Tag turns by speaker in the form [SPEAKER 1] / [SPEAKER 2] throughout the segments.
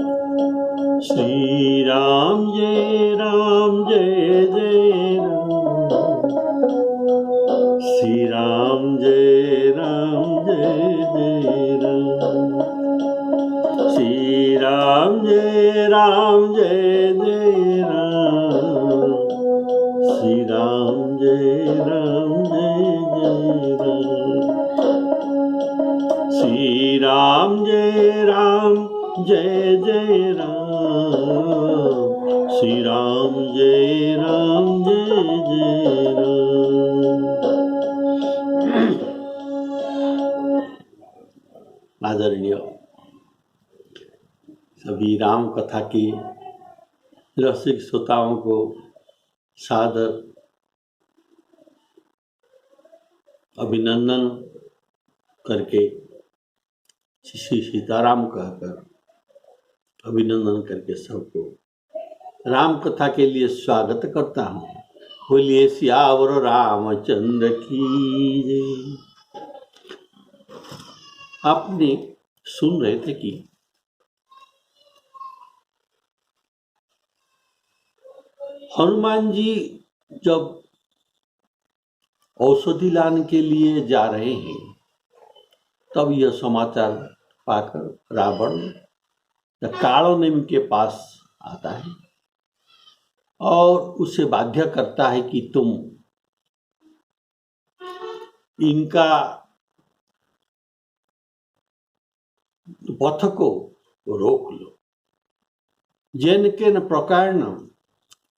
[SPEAKER 1] श्री राम जय जय राम। श्री राम जय जय राम। श्री राम जय जय राम। श्री राम जय जय राम। श्री राम जय जय राम। श्री राम जय जय राम। आदरणीय सभी राम कथा की रसिक श्रोताओं को सादर अभिनंदन करके, श्री सीताराम कहकर अभिनंदन करके सबको राम कथा के लिए स्वागत करता हूँ। बोलिए सियावर रामचंद्र की जय। आपने सुन रहे थे कि हनुमान जी जब औषधि लाने के लिए जा रहे हैं, तब यह समाचार पाकर रावण कालनेमि के पास आता है और उसे बाध्य करता है कि तुम इनका पथ को रोक लो। जैन के न प्रकार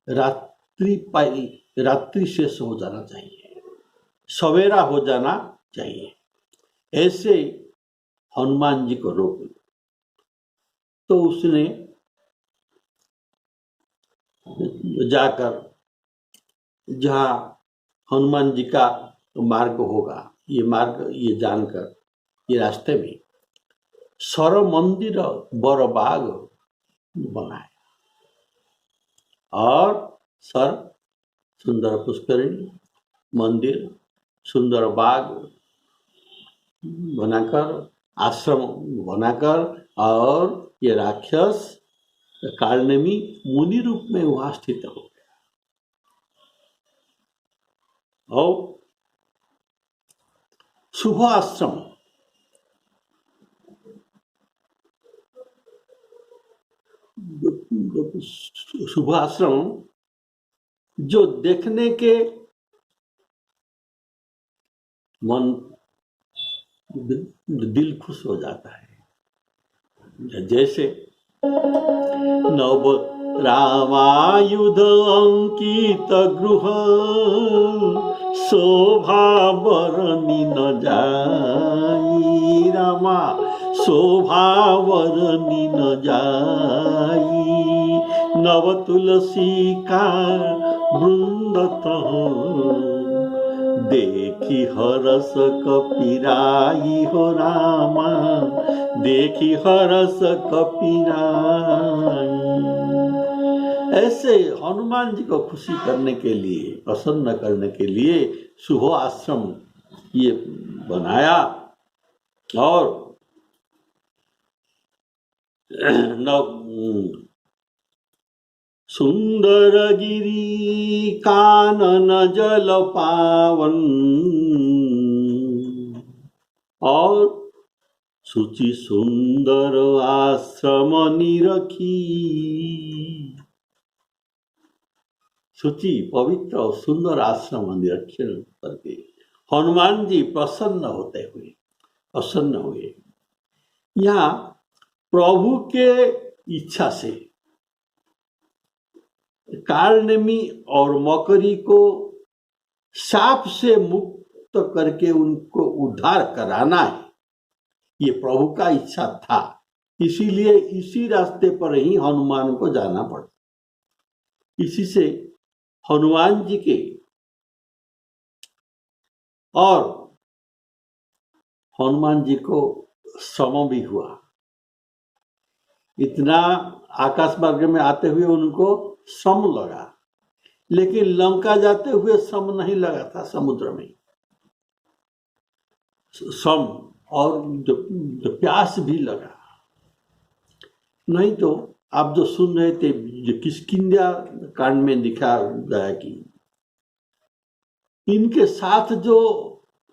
[SPEAKER 1] रात्रि शेष हो जाना चाहिए, सवेरा हो जाना चाहिए, ऐसे हनुमान जी को रोक लो। तो उसने जाकर जहाँ हनुमान जी का मार्ग होगा, ये जानकर ये रास्ते में सर मंदिर बर बाग बनाया और सर सुंदर पुष्करिणी, मंदिर, सुंदर बाग बनाकर, आश्रम बनाकर, और ये राक्षस कालनेमि मुनि रूप में वहां स्थित हो गया। और शुभ आश्रम, शुभ आश्रम जो देखने के मन दिल खुश हो जाता है। जैसे नव रामायुध अंकित गृह, शोभा बरनी न जाई। रामा शोभा बरनी न जाई। नव तुलसी का वृंदत, देखी हरस कपिराई हो रामा। देखी हरस कपिराई। ऐसे हनुमान जी को खुशी करने के लिए, प्रसन्न करने के लिए शुभ आश्रम ये बनाया। और सुंदर गिरी कानन जल पावन, और सुचि सुंदर आश्रम निरखी। सुचि पवित्र और सुंदर आश्रम निरीक्षण करके हनुमान जी प्रसन्न हुए। यहाँ प्रभु के इच्छा से कालनेमि और मकरी को साप से मुक्त करके उनको उद्धार कराना है, ये प्रभु का इच्छा था। इसीलिए इसी रास्ते पर ही हनुमान को जाना पड़ा। इसी से हनुमान जी के और हनुमान जी को श्रम भी हुआ। इतना आकाश मार्ग में आते हुए उनको श्रम लगा, लेकिन लंका जाते हुए श्रम नहीं लगा था। समुद्र में श्रम और जो प्यास भी लगा, नहीं तो आप जो सुन रहे थे, जो किष्किंध्या कांड में दिखा गया कि इनके साथ जो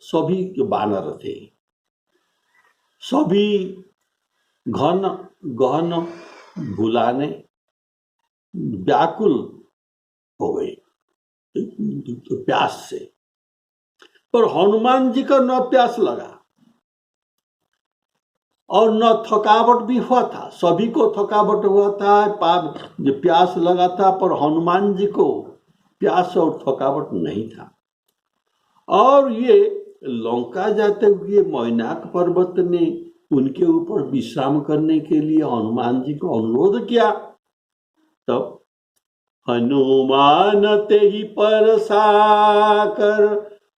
[SPEAKER 1] सभी बानर थे, सभी घन गहन भुलाने व्याकुल हो गए प्यास से, पर हनुमान जी का न प्यास लगा और न थकावट भी हुआ था। सभी को थकावट हुआ था, प्यास लगा था, पर हनुमान जी को प्यास और थकावट नहीं था। और ये लंका जाते हुए मैनाक पर्वत ने उनके ऊपर विश्राम करने के लिए हनुमान जी को अनुरोध किया। तब हनुमान ते ही परसाकर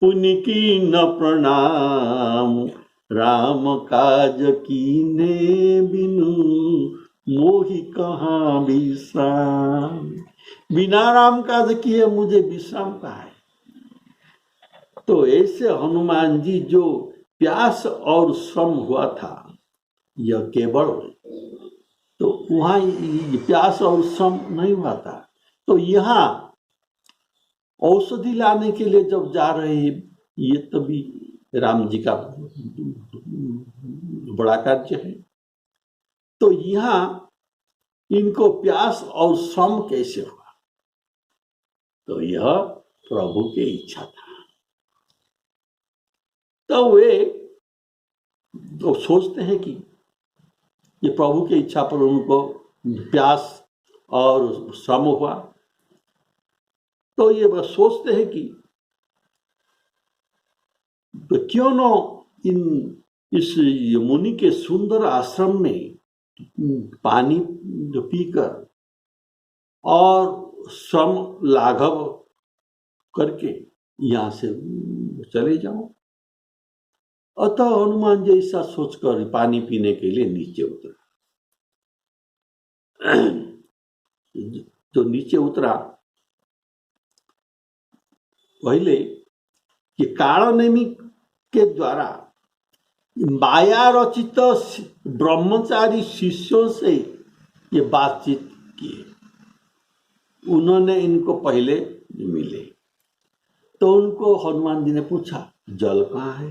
[SPEAKER 1] पुनि कीन प्रणाम, राम काज कीने बिनु मोहि कहाँ विश्राम। बिना राम काज किए मुझे विश्राम कहाँ है। तो ऐसे हनुमान जी जो प्यास और श्रम हुआ था, यह केवल तो वहां प्यास और श्रम नहीं हुआ था। तो यहाँ औषधि लाने के लिए जब जा रहे हैं, ये तभी राम जी का बड़ा कार्य है। तो यहाँ इनको प्यास और श्रम कैसे हुआ? तो यह प्रभु की इच्छा था। तो वे तो सोचते हैं कि ये प्रभु की इच्छा पर उनको प्यास और श्रम हुआ। तो ये बस सोचते हैं कि तो क्यों न इस मुनि के सुंदर आश्रम में पानी पीकर और श्रम लाघव करके यहाँ से चले जाओ। अतः हनुमान जी ऐसा सोचकर पानी पीने के लिए नीचे उतरा। जो नीचे उतरा, पहले कि कालनेमी के द्वारा माया रचित ब्रह्मचारी शिष्यों से ये बातचीत किए। उन्होंने इनको पहले मिले तो उनको हनुमान जी ने पूछा, जल कहाँ है?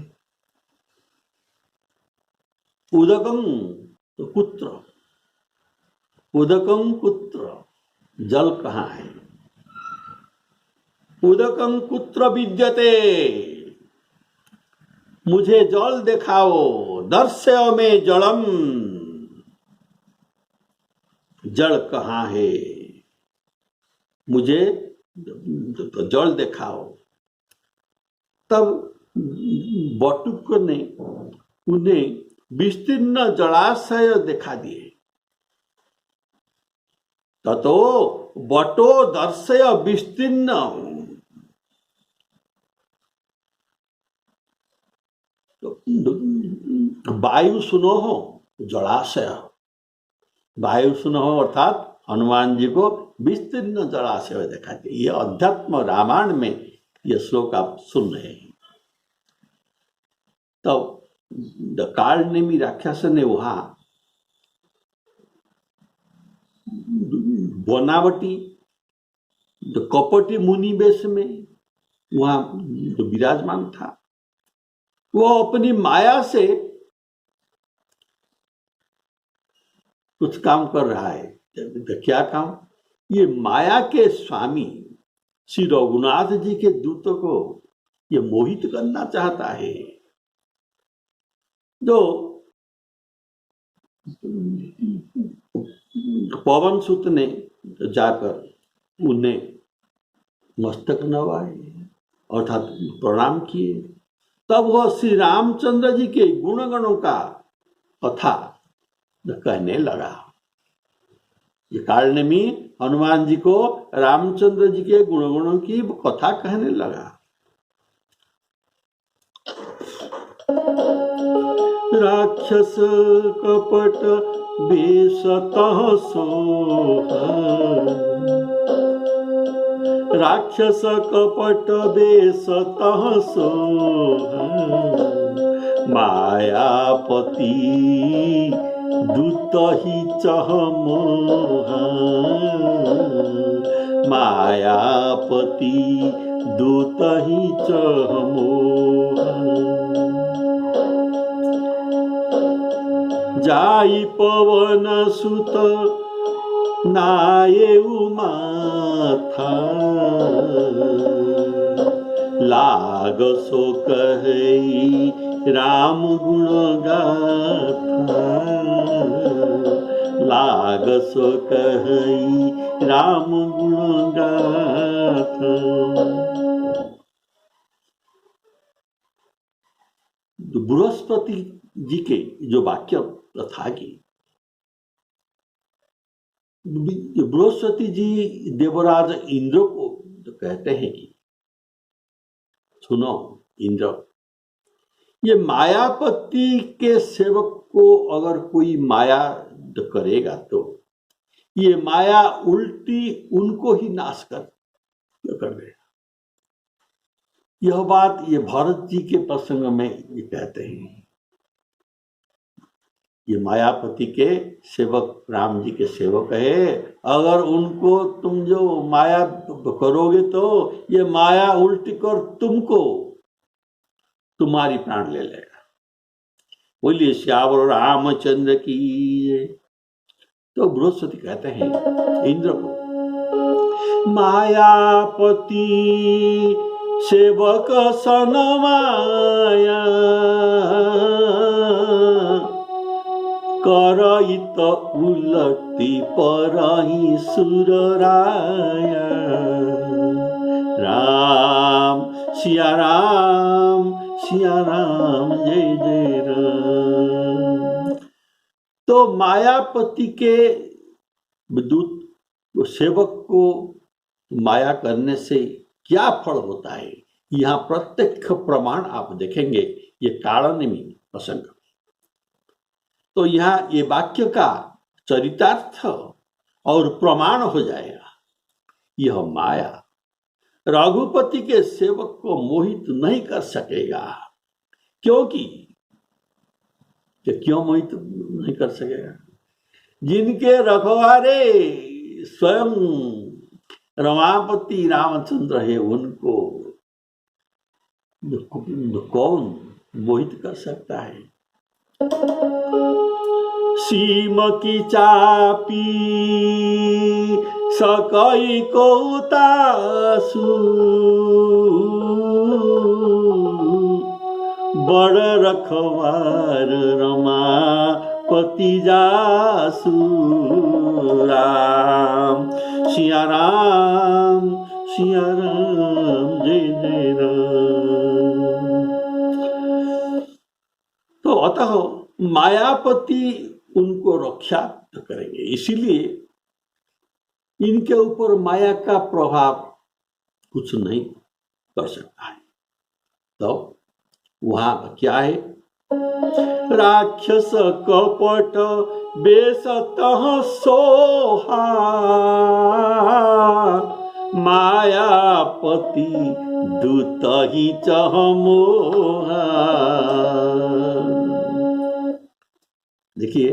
[SPEAKER 1] उदकं कुत्र, उदकं कुत्र, जल कहाँ है? उदकं कुत्र विद्यते, मुझे जल दिखाओ, दर्शय में जलम, जल कहाँ है, मुझे जल दिखाओ। तब बटुक ने उन्हें विस्तीर्ण जलाशय दिखा दिए। ततो बटो दर्शय विस्तीर्ण, वायु सुनो हो जलाशय, वायु सुनो हो अर्थात हनुमान जी को विस्तीर्ण जलाशय दिखा दिए। ये अध्यात्म रामायण में यह श्लोक आप सुन रहे हैं। तब कालनेमी राक्षस ने वहां बनावटी जो कपटी मुनि वेश में वहां जो विराजमान था, वो अपनी माया से कुछ काम कर रहा है। क्या काम? ये माया के स्वामी श्री रघुनाथ जी के दूतों को ये मोहित करना चाहता है। जो पवन सुत ने जाकर उन्हें मस्तक नवाए अर्थात प्रणाम किए। तब वह श्री रामचंद्र जी के गुणगणों का कथा कहने लगा। ये कालनेमी हनुमान जी को रामचंद्र जी के गुणगणों की कथा कहने लगा। राक्षस कपट बेसतः सोह, राक्षस कपट बेसतः सोह, मायापति दूत ही चह मोहा, मायापति दूत ही चह मोहा। जाई पवन सुत नाये माथा, लाग सो कही राम गुण गाथा, लाग सो कही राम गुण गाथा। बृहस्पति जी के जो वाक्य था कि बृहस्पति जी देवराज इंद्र को तो कहते हैं कि सुनो इंद्र, ये मायापति के सेवक को अगर कोई माया करेगा तो ये माया उल्टी उनको ही नाश कर देगा। यह बात ये भरत जी के प्रसंग में ये कहते हैं। ये मायापति के सेवक राम जी के सेवक है, अगर उनको तुम जो माया करोगे तो ये माया उल्टी कर तुमको तुम्हारी प्राण ले लेगा। बोलिए श्यावर रामचंद्र की। तो बृहस्पति कहते हैं इंद्र को, मायापति सेवक सन माया, करइत उलटी परही सुरराया। राम सिया राम जय जय राम। तो मायापति के दूत सेवक को माया करने से क्या फल होता है, यहाँ प्रत्यक्ष प्रमाण आप देखेंगे ये कारणमी प्रसंग। तो यहाँ ये वाक्य का चरितार्थ और प्रमाण हो जाएगा। यह माया रघुपति के सेवक को मोहित नहीं कर सकेगा, क्योंकि क्यों मोहित नहीं कर सकेगा? जिनके रखवारे स्वयं रमापति रामचंद्र है, उनको कौन मोहित कर सकता है? सीम की चापी सकई को तासु, बड़ रखवार रमापति जासु। राम सिया राम जय जय राम। तो अतः मायापति उनको रक्षा करेंगे, इसीलिए इनके ऊपर माया का प्रभाव कुछ नहीं कर सकता है। तो वहां क्या है? राक्षस कपट बेसतः सोहा, मायापति दूत ही चह मोहा। देखिए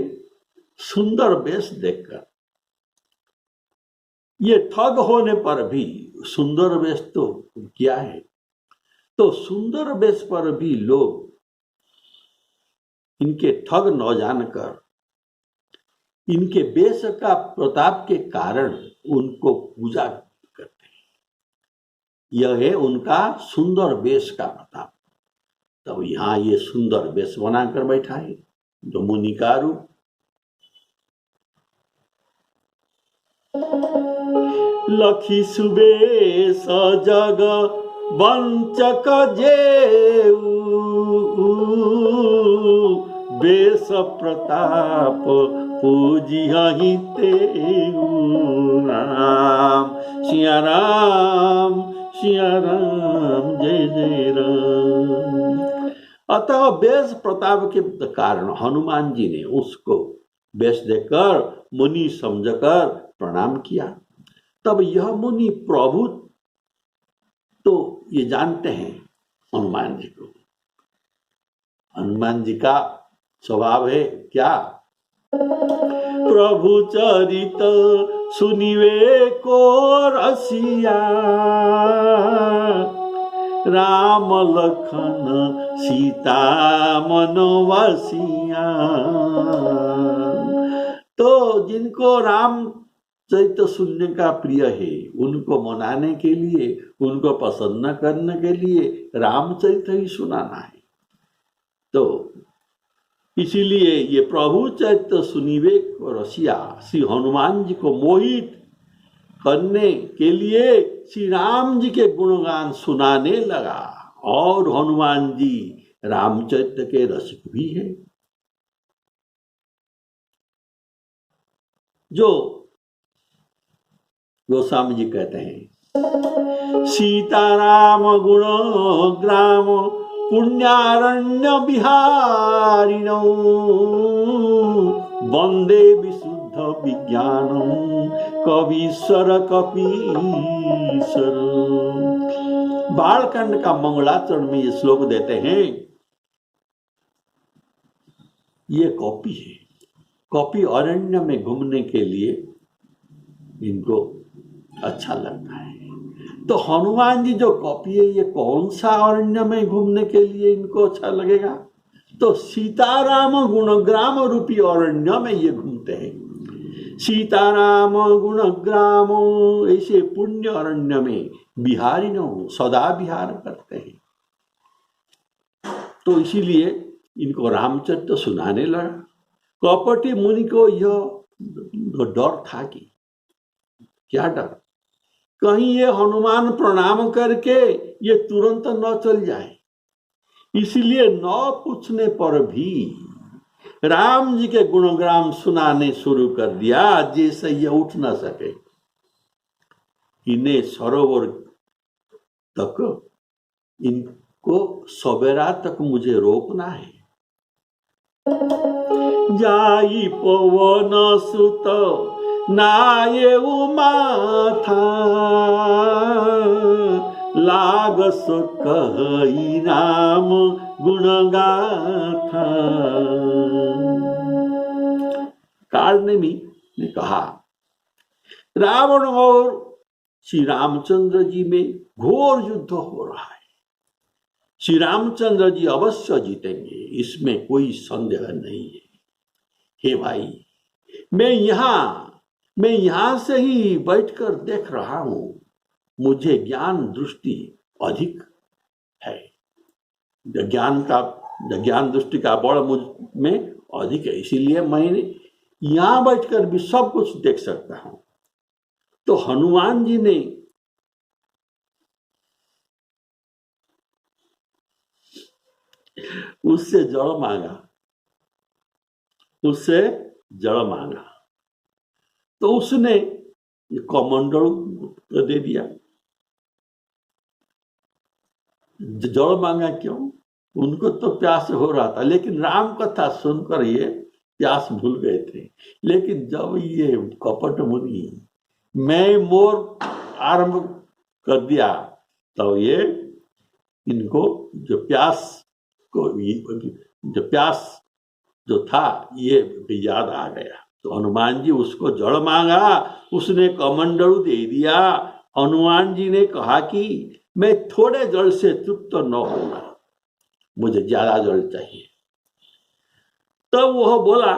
[SPEAKER 1] सुंदर वेश देखकर, ये ठग होने पर भी सुंदर वेश तो क्या है? तो सुंदर वेश पर भी लोग इनके ठग न जानकर, इनके वेश का प्रताप के कारण उनको पूजा करते हैं। यह है उनका सुंदर वेश का प्रताप। तब यहाँ ये सुंदर वेश बनाकर बैठा है जो मुनि का रूप। लखी सुबेश जग वंचक जेऊ, बेश प्रताप पूजिहि तेऊ। राम सिया राम जय जय राम। अतः वेश प्रताप के कारण हनुमान जी ने उसको वेश देकर मुनि समझकर प्रणाम किया। तब यह मुनि प्रभु तो ये जानते हैं हनुमान जी को। हनुमान जी का स्वभाव है क्या? प्रभु चरित सुनिवे को रसिया, राम लखन सीता मनवासिया। तो जिनको राम चरित्र सुनने का प्रिय है, उनको मनाने के लिए, उनको प्रसन्न करने के लिए रामचरित्र ही सुनाना है। तो इसीलिए ये प्रभु चरित्र सुनिवे को रसिया, श्री हनुमान जी को मोहित करने के लिए श्री राम जी के गुणगान सुनाने लगा। और हनुमान जी रामचरित्र के रसिक भी है। जो गोस्वामी जी कहते हैं, सीताराम गुण ग्राम पुण्यारण्य बिहारिणौ, वंदे विशुद्ध विज्ञानम कवीश्वर कपीश्वर। बालकांड का मंगलाचरण में ये श्लोक देते हैं। ये कॉपी है, कॉपी अरण्य में घूमने के लिए इनको अच्छा लगता है। तो हनुमान जी जो कॉपी है, ये कौन सा अरण्य में घूमने के लिए इनको अच्छा लगेगा? तो सीताराम गुणग्राम रूपी अरण्य में ये घूमते हैं। सीताराम गुणग्राम ऐसे पुण्य अरण्य में बिहारी न हो, सदा विहार करते हैं। तो इसीलिए इनको रामचरित्र सुनाने लगा। कपटी मुनि को यह डर था कि क्या डर, कहीं ये हनुमान प्रणाम करके ये तुरंत न चल जाए। इसलिए न पूछने पर भी राम जी के गुणग्राम सुनाने शुरू कर दिया, जैसे ये उठ न सके। इन्हें सरोवर तक, इनको सवेरा तक मुझे रोकना है। जाई पवन सुत नाये माथा, लागस कहि राम गुणगाथा। कालनेमी ने कहा, रावण और श्री रामचंद्र जी में घोर युद्ध हो रहा है। श्री रामचंद्र जी अवश्य जीतेंगे, इसमें कोई संदेह नहीं है। हे भाई, मैं यहाँ से ही बैठकर देख रहा हूं, मुझे ज्ञान दृष्टि अधिक है। ज्ञान दृष्टि का बड़ मुझ में अधिक है, इसीलिए मैंने यहाँ बैठकर भी सब कुछ देख सकता हूं। तो हनुमान जी ने उससे जड़ मांगा, तो उसने कमंडल दे दिया। जड़ मांगा क्यों? उनको तो प्यास हो रहा था, लेकिन राम कथा सुनकर ये प्यास भूल गए थे। लेकिन जब ये कपट मुनि मैं मोर आरंभ कर दिया, तो ये इनको जो प्यास जो था ये याद आ गया। तो हनुमान जी उसको जड़ मांगा, उसने कमंडलू दे दिया। हनुमान जी ने कहा कि मैं थोड़े जल से तृप्त न होना, मुझे ज्यादा जल चाहिए। तब वह बोला,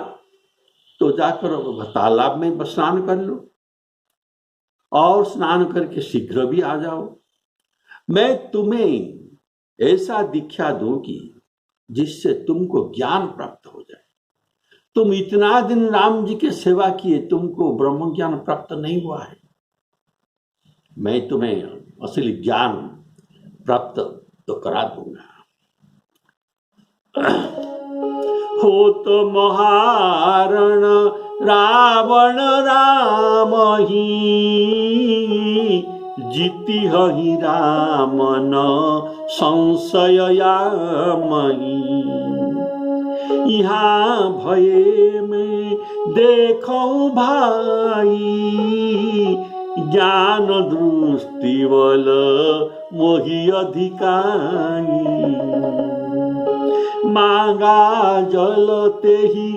[SPEAKER 1] तो जाकर तालाब में स्नान कर लो और स्नान करके शीघ्र भी आ जाओ। मैं तुम्हें ऐसा दीक्षा दूंगी जिससे तुमको ज्ञान प्राप्त हो जाए। तुम इतना दिन राम जी की सेवा किए, तुमको ब्रह्म ज्ञान प्राप्त नहीं हुआ है। मैं तुम्हें असली ज्ञान प्राप्त तो करा दूंगा। हो तो महारण रावण राम ही, जीति हहि राम न संशय मही। यहाँ भये में देखो भाई, ज्ञान दृष्टि बल मोहि अधिकारी। मांगा जल ते ही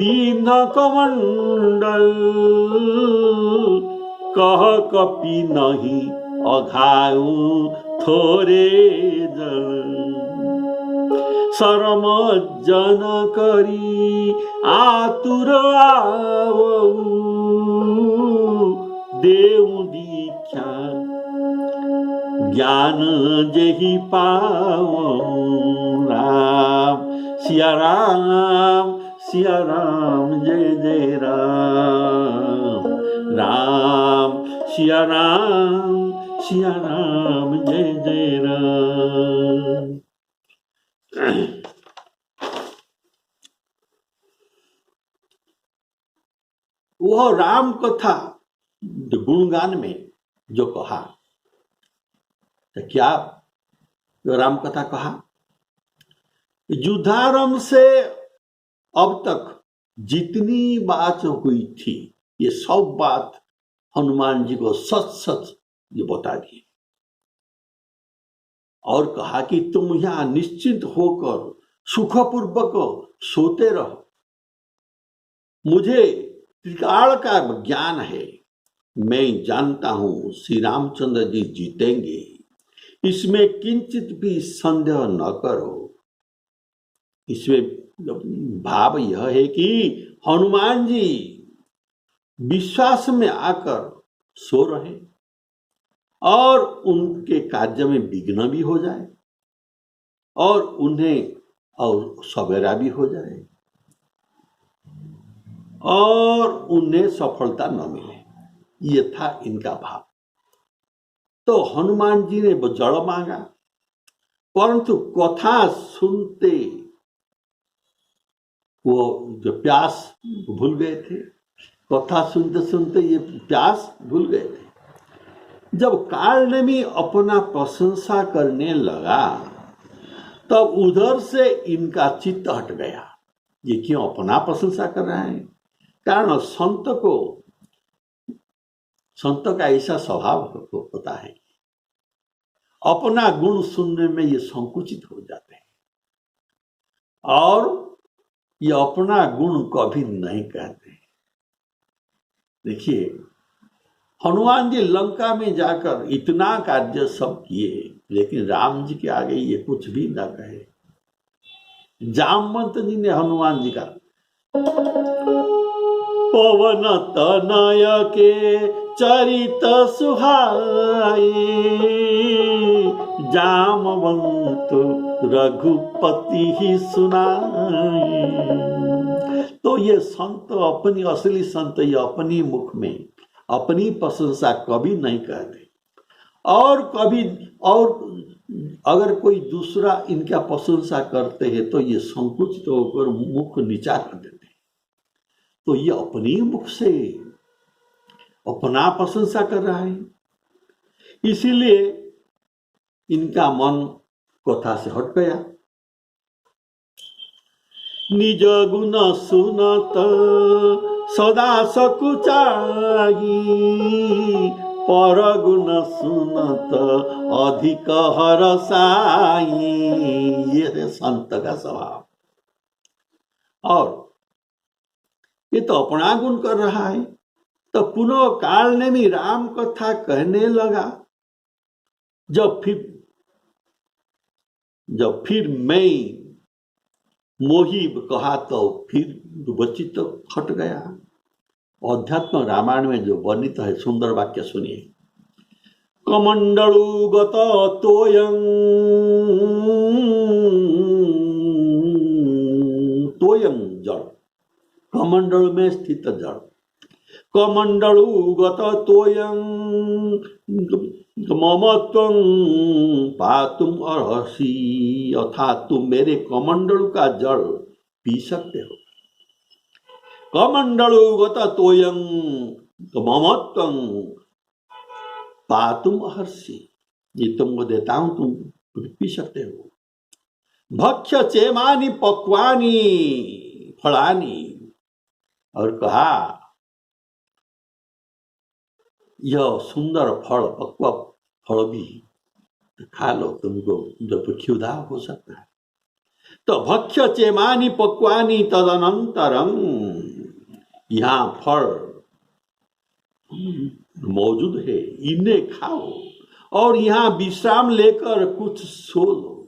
[SPEAKER 1] दीन कमंडल कह कपि नहीं अघाऊ थोरे जल शरम जन करी आतुर आवऊ देऊ दीक्षा ज्ञान जेहि पाओ राम सिया राम जय जय राम राम सिया राम जय जय राम। वह राम कथा गुणगान में जो कहा, तो क्या राम कथा कहा? युद्धारंभ से अब तक जितनी बात हुई थी ये सब बात हनुमान जी को सच सच ये बता दिए और कहा कि तुम यहां निश्चिंत होकर सुखपूर्वक सोते रहो। मुझे त्रिकाल का ज्ञान है, मैं जानता हूं श्री रामचंद्र जी जीतेंगे, इसमें किंचित भी संदेह न करो। इसमें भाव यह है कि हनुमान जी विश्वास में आकर सो रहे और उनके कार्य में विघ्न भी हो जाए और उन्हें और सवेरा भी हो जाए और उन्हें सफलता न मिले, ये था इनका भाव। तो हनुमान जी ने जल मांगा, परंतु कथा सुनते वो जो प्यास भूल गए थे। कथा सुनते सुनते ये प्यास भूल गए थे। जब कालनेमी अपना प्रशंसा करने लगा तब उधर से इनका चित्त हट गया, ये क्यों अपना प्रशंसा कर रहा है? कारण संत का ऐसा स्वभाव होता है, अपना गुण सुनने में ये संकुचित हो जाते हैं और ये अपना गुण कभी नहीं कहते। देखिए हनुमान जी लंका में जाकर इतना कार्य सब किए, लेकिन राम जी के आगे ये कुछ भी न कहे। जामवंत जी ने हनुमान जी का पवन तनय के चरित सुहाए, जामवंत रघुपति ही सुनाए। तो ये संत अपनी असली संत ये अपनी मुख में अपनी प्रशंसा कभी नहीं कहते और कभी और अगर कोई दूसरा इनका प्रशंसा करते हैं तो ये संकुचित होकर मुख नीचा कर देते हैं। तो ये अपनी मुख से अपना प्रशंसा कर रहा है, इसीलिए इनका मन कथा से हट गया। निज गुण सुनत सदा सकुचाई, पर गुण सुनत अधिक हरसाई। ये है संत का स्वभाव। और ये तो अपना गुण कर रहा है, तो पुनः कालनेमी राम कथा कहने लगा। जब फिर मैं मोही कहा तो फिर दुबचित हट गया। अध्यात्म रामायण में जो वर्णित है सुंदर वाक्य सुनिए। कमंडलु गत तोयं जड़, कमंडल में स्थित जड़। कमंडलु गत तोयं ममत्वं पातुम अर्हसि, अर्थात तुम मेरे कमंडलु का जल पी सकते हो। कमंडलु गत तोयं ममत्वं पातुम अर्हसि, ये तुमको देता हूं, तुम पी सकते हो। भक्ष्य चेमानि पक्वानि फलानि, और कहा यह सुंदर फल पक्वा फल भी खा लो, तुमको जब क्षुधा हो सकता है। तो भक्ष्य चेमानी पक्वानी तदनंतरम, यहाँ फल मौजूद है, इन्हें खाओ और यहाँ विश्राम लेकर कुछ सो लो।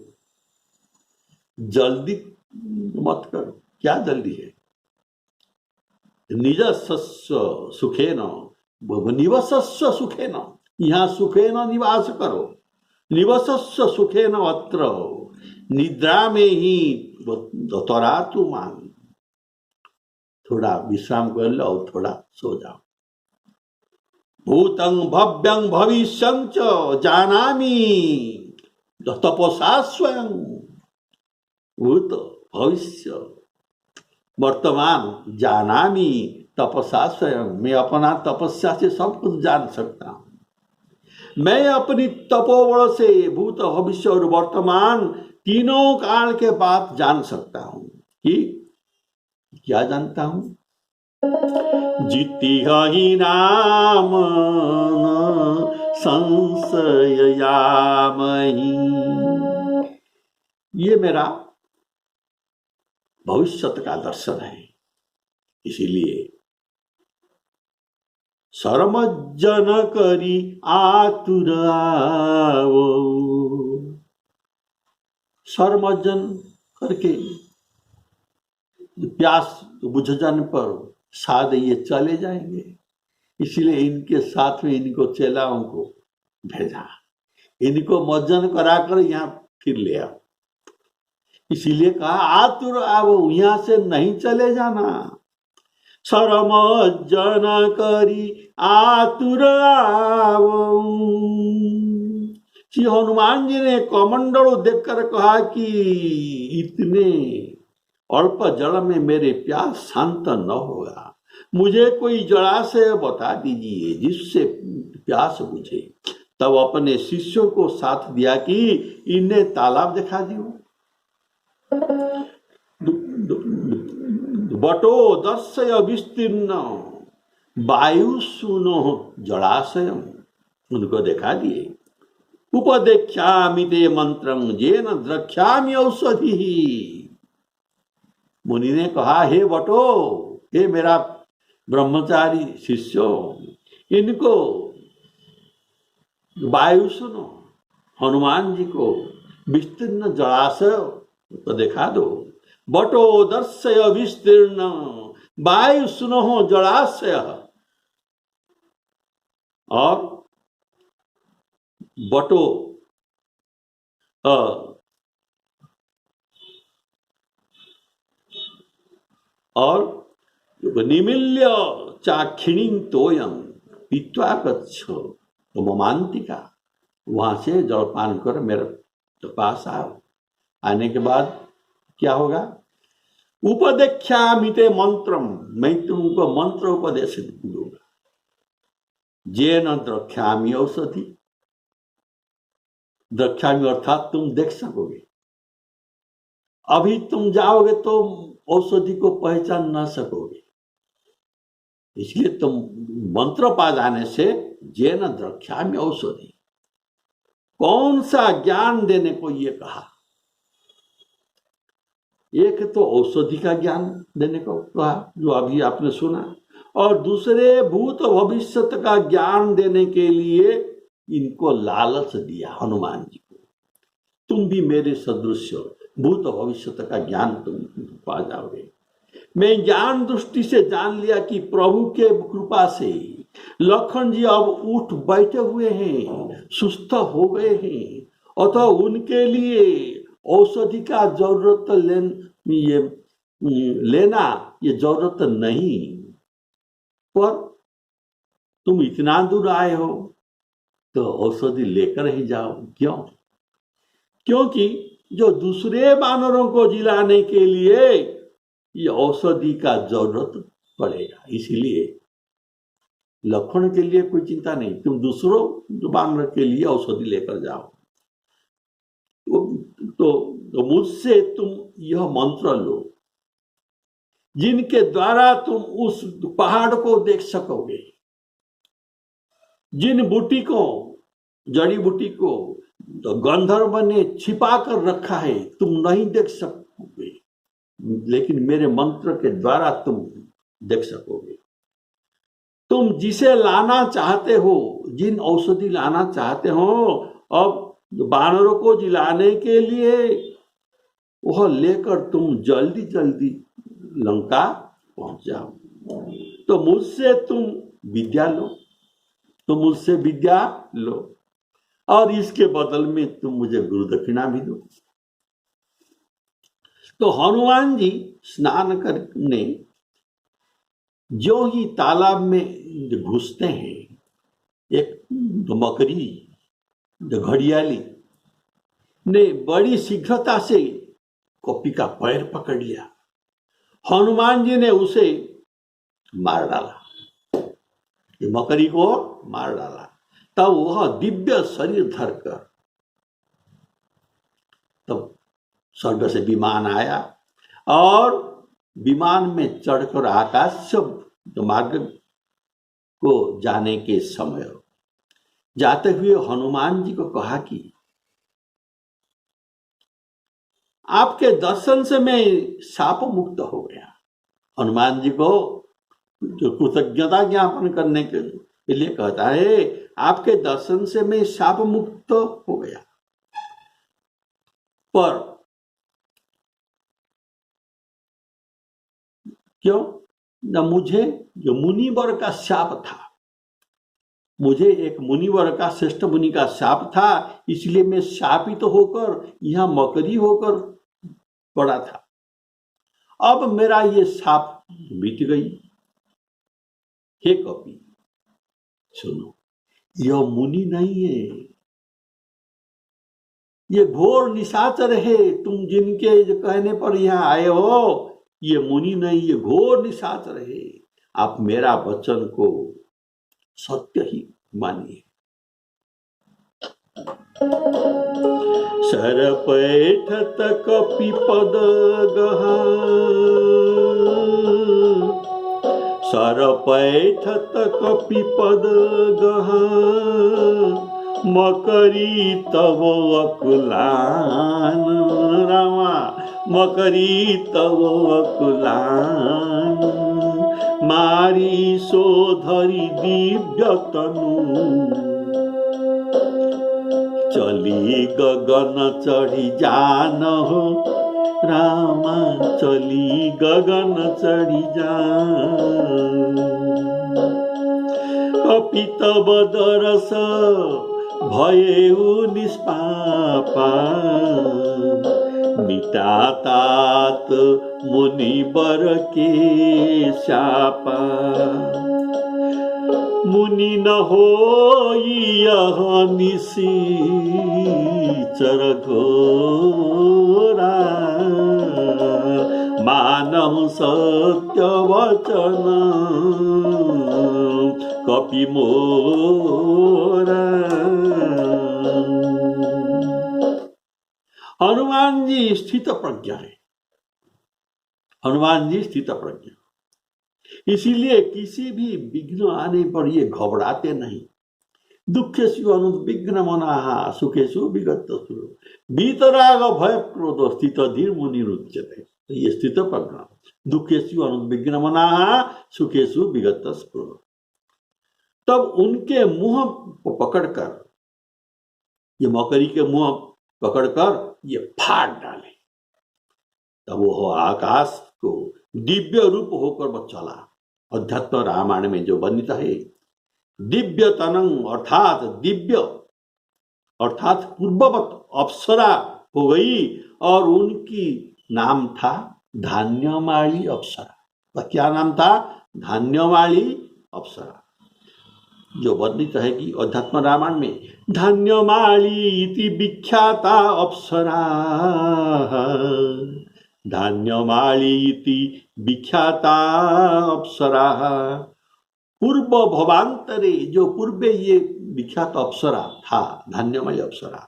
[SPEAKER 1] जल्दी मत करो। क्या जल्दी है? निजस्य सुखेन निवसस्य सुखेन, यहाँ सुखेन निवास करो। निवसस्य सुखेन अत्र, निद्रा में ही तरातु मान, थोड़ा विश्राम कर लो और थोड़ा सो जाओ। भूतं भव्यं भविष्यं च जानामि तपसा स्वयं। भूत भविष्य वर्तमान जानामि तपसा स्वयं, मैं अपना तपस्या से सब कुछ जान सकता हूं। मैं अपनी तपोबल से भूत भविष्य और वर्तमान तीनों काल के बात जान सकता हूं। कि क्या जानता हूं? जितिहि नाम संशयामहि, ये मेरा भविष्य का दर्शन है। इसीलिए सर्वजन करी आतुर आवो, सर्वजन करके प्यास बुझ जाने पर शायद ये चले जाएंगे। इसीलिए इनके साथ में इनको चेलाओं को भेजा, इनको मज्जन कराकर यहाँ फिर ले आओ। इसीलिए कहा आतुर आओ, यहाँ से नहीं चले जाना। सर्वजन करी आतुर आओ। श्री हनुमान जी ने कमंडल देखकर कहा कि इतने अल्प जल में मेरे प्यास शांत न होगा, मुझे कोई जलाशय बता दीजिए जिससे प्यास बुझे। तब अपने शिष्यों को साथ दिया कि इन्हें तालाब दिखा दियो। बटो दर्शय विस्तीर्ण वायु सुनो जलाशय, उनको देखा दिए। उपदेख्यामि ते मंत्रं जेन द्रक्ष्यामि औषधि। मुनि ने कहा, हे बटो, हे मेरा ब्रह्मचारी शिष्यो, इनको वायु सुनो, हनुमान जी को विस्तीर्ण जलाशय को दिखा दो। बटो दर्शय विस्तीर्ण वायु सुनो जलाशय, और बटो और निमिल्य चाखिणी तोयम पीत्वा गच्छ ममांतिका, वहां से जलपान कर मेरे पास आओ। आने के बाद क्या होगा? उपदेख्यामि ते मंत्रम, मैं तुमको मंत्र उपदेश दूंगा। जेन द्रक्ष्यामि औषधि, द्रक्ष्यामि अर्थात तुम देख सकोगे। अभी तुम जाओगे तो औषधि को पहचान ना सकोगे, इसलिए तुम मंत्र पा जाने से जेन द्रक्ष्यामि औषधि, कौन सा ज्ञान देने को ये कहा? एक तो औषधि का ज्ञान देने को कहा जो अभी आपने सुना, और दूसरे भूत भविष्य का ज्ञान देने के लिए इनको लालच दिया हनुमान जी को। तुम भी मेरे सदृश भूत भविष्य का ज्ञान तुम पा जाओगे। मैं ज्ञान दृष्टि से जान लिया कि प्रभु के कृपा से लखन जी अब उठ बैठे हुए हैं, सुस्त हो गए हैं, अतः उनके लिए औषधि का जरूरत लेना ये जरूरत नहीं। पर तुम इतना दूर आए हो तो औषधि लेकर ही जाओ। क्यों? क्योंकि जो दूसरे वानरों को जिलाने के लिए ये औषधि का जरूरत पड़ेगा, इसलिए लखन के लिए कोई चिंता नहीं, तुम दूसरों वानर के लिए औषधि लेकर जाओ। तो मुझसे तुम यह मंत्र लो जिनके द्वारा तुम उस पहाड़ को देख सकोगे, जिन बूटी को, जड़ी बूटी को तो गंधर्व ने छिपा कर रखा है, तुम नहीं देख सकोगे, लेकिन मेरे मंत्र के द्वारा तुम देख सकोगे। तुम जिसे लाना चाहते हो, जिन औषधि लाना चाहते हो, अब वानरों को जिलाने के लिए वह लेकर तुम जल्दी जल्दी लंका पहुंच जाओ। तो मुझसे तुम विद्या लो, तो मुझसे विद्या लो, और इसके बदल में तुम मुझे गुरु दक्षिणा भी दो। तो हनुमान जी स्नान करने जो ही तालाब में घुसते हैं, एक मकड़ी घड़ियाली ने बड़ी शीघ्रता से कॉपी का पैर पकड़ लिया। हनुमान जी ने उसे मार डाला, मकड़ी को मार डाला। तब वह दिव्य शरीर धरकर तब स्वर्ग से विमान आया, और विमान में चढ़कर आकाश मार्ग को जाने के समय जाते हुए हनुमान जी को कहा कि आपके दर्शन से मैं शाप मुक्त हो गया। हनुमान जी को जो कृतज्ञता ज्ञापन करने के लिए कहता है, आपके दर्शन से मैं शाप मुक्त हो गया। पर क्यों? न मुझे जो मुनिवर का शाप था, मुझे एक मुनिवर का, श्रेष्ठ मुनि का शाप था, इसलिए मैं शापित तो होकर यहां मकरी होकर पड़ा था। अब मेरा ये शाप बीत गई। हे कपि सुनो, यह मुनि नहीं है, ये घोर निशाचर है। तुम जिनके कहने पर यहाँ आए हो, ये मुनि नहीं, ये घोर निशाचर है। आप मेरा वचन को सत्य ही मानिए। सर पैठत कपि पद गहा, सर पैठत कपि पद गहा, मकरी तव अकुलान। रामा, मकरी तव अकुलान, मारी सोधरी दिव्य तनु, चली गगन चढ़ी जान हो। रामा, चली गगन चढ़ी जान, कपि तब दरस भयेउ निष्पापा, मिटातात मुनिवर के शापा। मुनि न होई यह निशीचर घोरा, मानहु सत्य वचन कपि मोरा। हनुमान जी स्थित प्रज्ञ है, हनुमान जी स्थित प्रज्ञ, इसीलिए किसी भी विघ्न आने पर ये घबराते नहीं। दुखेषु अनुद्विग्न मनाः सुखेषु विगतस्पृहः, वीतराग भय क्रोध स्थित धीर मुनिरुच्यते। तो ये स्थित प्रज्ञ, दुखेषु अनुद्विग्न मनाः सुखेषु विगतस्पृहः। तब उनके मुंह को पकड़कर, ये मकड़ी के मुंह पकड़कर ये फाड़ डाले। तब वो आकाश को दिव्य रूप होकर वह चला। अध्यात्म रामायण में जो वर्णित है, दिव्य तनंग अर्थात दिव्य अर्थात पूर्ववत अप्सरा हो गई, और उनकी नाम था धान्यमाली अप्सरा। वह क्या नाम था? धान्यमाली अप्सरा। जो वर्णित है कि अध्यात्म रामायण में धान्यमाली इति विख्याता अप्सरा, धान्यमाली इति विख्याता अप्सरा। पूर्व भवांतरे, जो पूर्वे ये विख्यात अप्सरा था, धान्यमाली अप्सरा,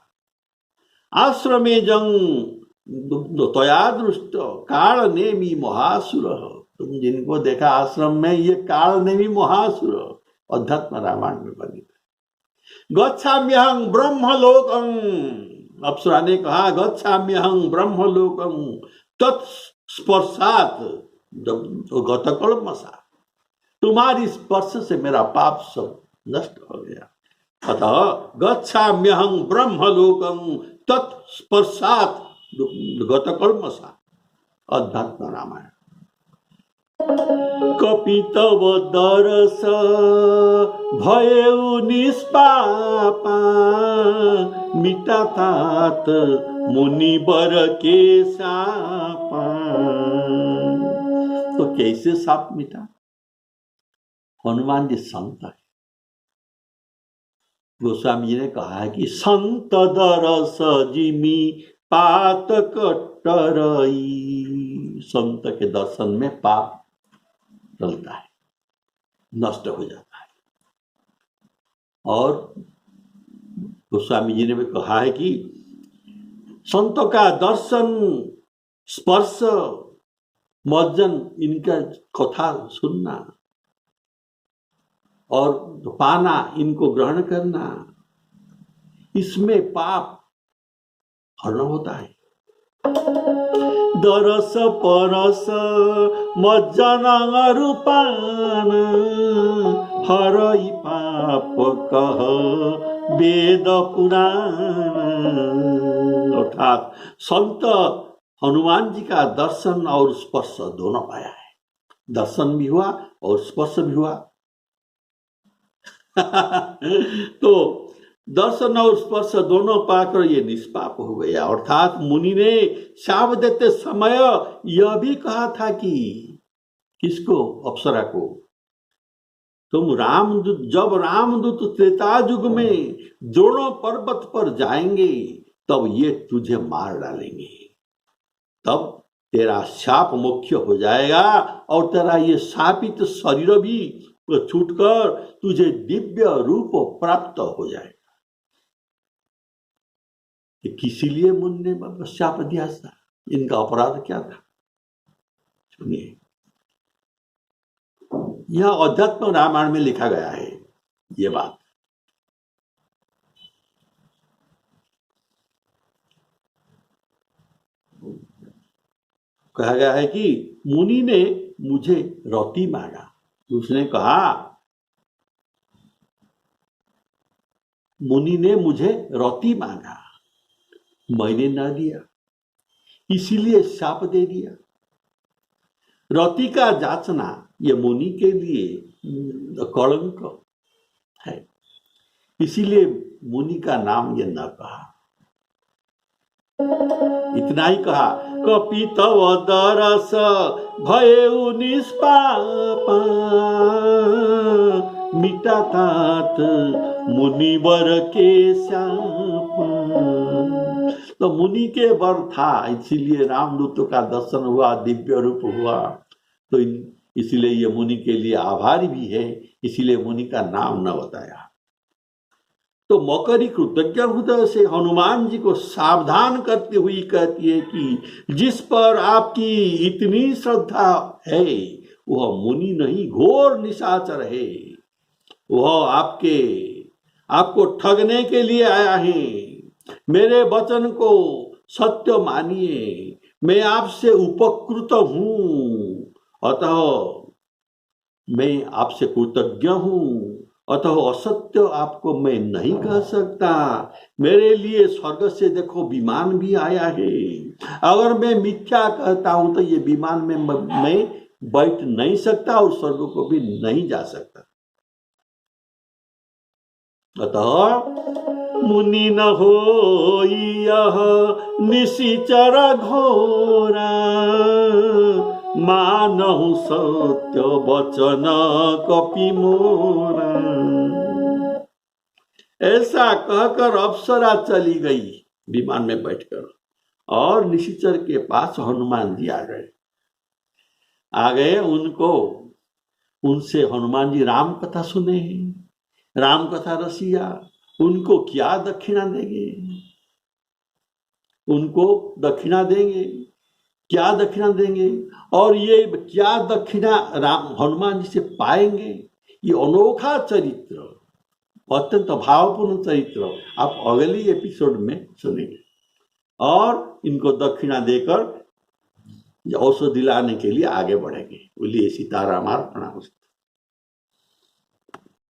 [SPEAKER 1] आश्रमे जंग तया दृष्ट काल नेमी महासुर। तुम जिनको देखा आश्रम में, ये काल नेमी महासुर अध्यात्म रामायण में वर्णित है। गच्छाम्यहं ब्रह्मलोकं, अप्सरा ने कहा गच्छाम्यहं ब्रह्मलोकं तत्स्पर्शात, गतकल्मषा, तुम्हारी स्पर्श से मेरा पाप सब नष्ट हो गया। अतः गच्छाम्यहं ब्रह्मलोकं तत्स्पर्शात गतकल्मषा। अध्यात्म रामायण। कपितव दरस भयउ निष्पापा, मिटातात मुनिवर के सापा। तो कैसे साप मिटा? हनुमान जी संत है। गोस्वामी जी ने कहा है कि संत दरस जिमी पात कटरई। संत के दर्शन में पाप टलता है, नष्ट हो जाता है। और गोस्वामी जी ने भी कहा है कि संतों का दर्शन, स्पर्श, मज्जन, इनका कथा सुनना और पाना, इनको ग्रहण करना, इसमें पाप हरण होता है। दरस परस मज्जन रूपान, हरई पाप कह वेद पुराण। अर्थात संत हनुमान जी का दर्शन और स्पर्श दोनों पाया है। दर्शन भी हुआ और स्पर्श भी हुआ। तो दर्शन और स्पर्श दोनों पाकर ये निष्पाप हो गया। अर्थात मुनि ने शाप देते समय यह भी कहा था कि किसको? अप्सरा को, तुम रामदूत, जब रामदूत त्रेता युग में द्रोण पर्वत पर जाएंगे तब ये तुझे मार डालेंगे, तब तेरा शाप मुख्य हो जाएगा और तेरा ये शापित शरीर भी छूटकर तुझे दिव्य रूप प्राप्त हो जाएगा। किसी लिए मुनि ने शाप दिया था? इनका अपराध क्या था? सुनिए, यह अध्यात्म रामायण में लिखा गया है। ये बात कहा गया है कि मुनि ने मुझे रति मांगा। उसने कहा, मुनि ने मुझे रति मांगा, मैंने न दिया, इसीलिए शाप दे दिया। रति का जांचना ये मुनि के लिए कलंक है, इसीलिए मुनि का नाम ये न कहा। इतना ही कहा, कपितव दरस भयउ निष्पापा, मिटातात मुनिवर के शाप। तो मुनि के वर था, इसीलिए रामदूत का दर्शन हुआ, दिव्य रूप हुआ। तो इसीलिए ये मुनि के लिए आभारी भी है, इसीलिए मुनि का नाम न बताया। तो मकरी कृतज्ञ हृदय से हनुमान जी को सावधान करती हुई कहती है कि जिस पर आपकी इतनी श्रद्धा है वह मुनि नहीं, घोर निशाचर है। वह आपको ठगने के लिए आया है। मेरे वचन को सत्य मानिए, मैं आपसे उपकृत हूं, अतः मैं आपसे कृतज्ञ हूं। अतः असत्य आपको मैं नहीं कह सकता। मेरे लिए स्वर्ग से देखो विमान भी आया है। अगर मैं मिथ्या कहता हूं तो ये विमान में मैं बैठ नहीं सकता और स्वर्ग को भी नहीं जा सकता। अतः मुनि न होई यह निशिचर घोरा, मानहु सत्य वचन कपि मोरा। ऐसा कहकर अप्सरा चली गई विमान में बैठकर, और निशिचर के पास हनुमान जी आ गए। उनसे हनुमान जी राम कथा सुने, राम कथा रसिया। उनको क्या दक्षिणा देंगे? उनको दक्षिणा देंगे, क्या दक्षिणा देंगे? और ये क्या दक्षिणा राम हनुमान जी से पाएंगे? ये अनोखा चरित्र, अत्यंत भावपूर्ण चरित्र आप अगली एपिसोड में सुनेंगे। और इनको दक्षिणा देकर जौस दिलाने के लिए आगे बढ़ेंगे। बोलिए सीताराम अर्पणमस्तु।